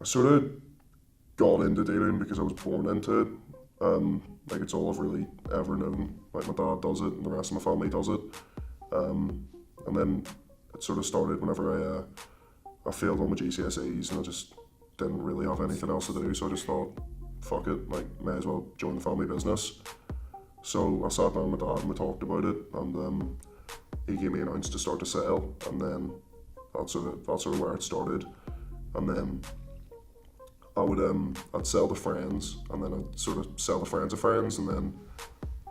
sort of got into dealing because I was born into it. Like it's all I've really ever known. Like my dad does it and the rest of my family does it. And then it sort of started whenever I failed on my GCSEs and I just didn't really have anything else to do. So I just thought, fuck it, like may as well join the family business. So I sat down with my dad and we talked about it, and he gave me an ounce to start to sell, and then that's sort of where it started. And then I'd sell to friends, and then I'd sort of sell to friends of friends, and then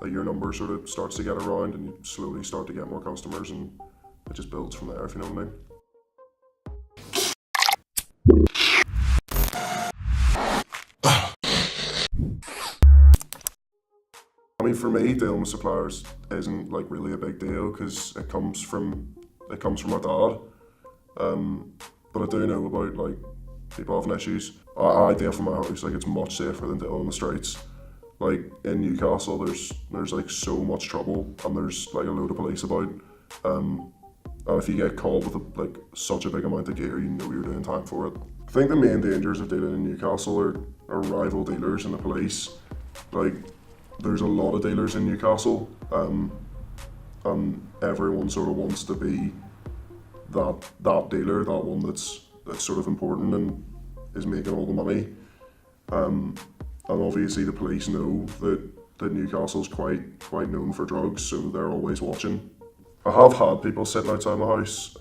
like your number sort of starts to get around, and you slowly start to get more customers, and it just builds from there, if you know what I mean. I mean, for me, dealing with suppliers isn't like really a big deal because it comes from my dad. But I do know about like people having issues. I deal from my house, like it's much safer than dealing on the streets. Like in Newcastle, there's like so much trouble, and there's like a load of police about. And if you get caught with like such a big amount of gear, you know you're doing time for it. I think the main dangers of dealing in Newcastle are rival dealers and the police. Like there's a lot of dealers in Newcastle, and everyone sort of wants to be that dealer, that one that's sort of important and is making all the money. And obviously the police know that Newcastle's quite known for drugs, so they're always watching. I have had people sitting outside my house.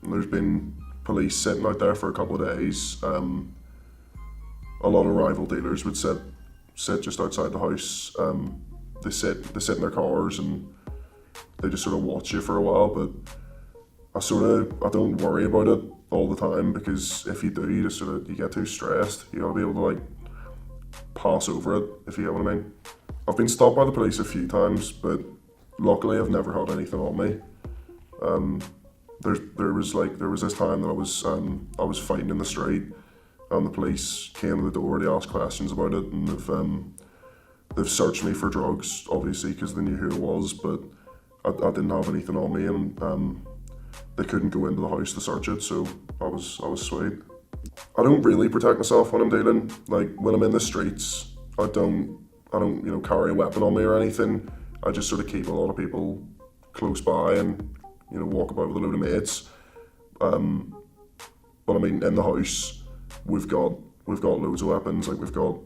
There's been police sitting out there for a couple of days. A lot of rival dealers would sit just outside the house. They sit in their cars and they just sort of watch you for a while, but I don't worry about it all the time, because if you do, you get too stressed. You gotta be able to like pass over it, if you get what I mean. I've been stopped by the police a few times, but luckily I've never had anything on me. There was this time that I was fighting in the street, and the police came to the door. They asked questions about it, and they've searched me for drugs, obviously because they knew who it was, but I didn't have anything on me, and they couldn't go into the house to search it, so I was sweet. I don't really protect myself when I'm dealing. Like when I'm in the streets, I don't carry a weapon on me or anything. I just sort of keep a lot of people close by and walk about with a load of mates. But I mean, in the house, we've got loads of weapons. Like we've got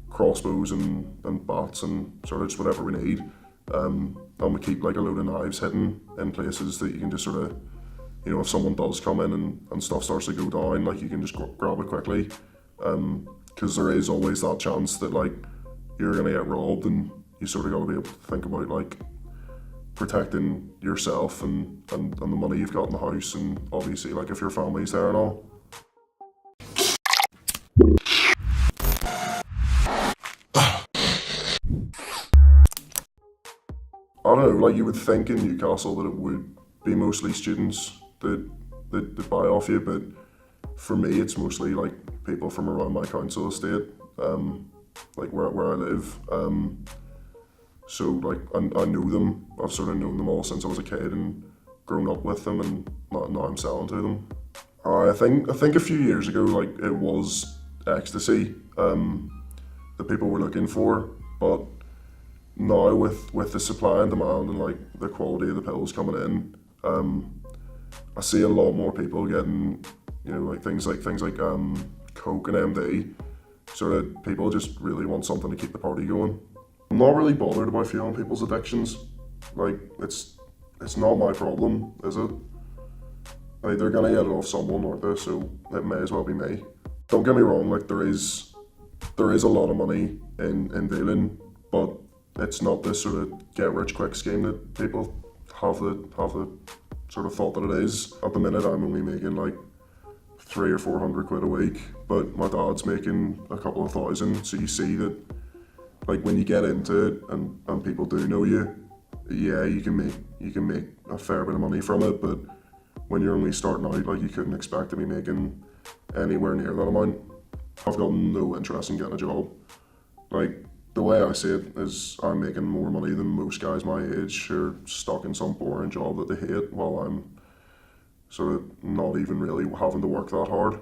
crossbows and bats and sort of just whatever we need. And we keep like a load of knives hidden in places that you can just sort of, if someone does come in and stuff starts to go down, like you can just grab it quickly. Because there is always that chance that like you're gonna get robbed, and you sort of got to be able to think about like protecting yourself and the money you've got in the house, and obviously like if your family's there and all. I don't know, like you would think in Newcastle that it would be mostly students that buy off you, but for me it's mostly like people from around my council estate, like where I live. So like I know them. I've sort of known them all since I was a kid and grown up with them, and now I'm selling to them. I think a few years ago, like it was ecstasy that people were looking for, but now with the supply and demand and like the quality of the pills coming in, I see a lot more people getting like things like coke and MD. Sort of people just really want something to keep the party going. I'm not really bothered about fueling people's addictions. Like it's not my problem, is it? Like they're gonna get it off someone like this, so it may as well be me. Don't get me wrong, like there is a lot of money in dealing, but it's not this sort of get rich quick scheme that people have the sort of thought that it is. At the minute I'm only making like 300 or 400 quid a week, but my dad's making a couple of thousand, so you see that like when you get into it and people do know you, yeah, you can make a fair bit of money from it, but when you're only starting out, like you couldn't expect to be making anywhere near that amount. I've got no interest in getting a job. Like the way I see it is I'm making more money than most guys my age who are stuck in some boring job that they hate, while I'm sort of not even really having to work that hard.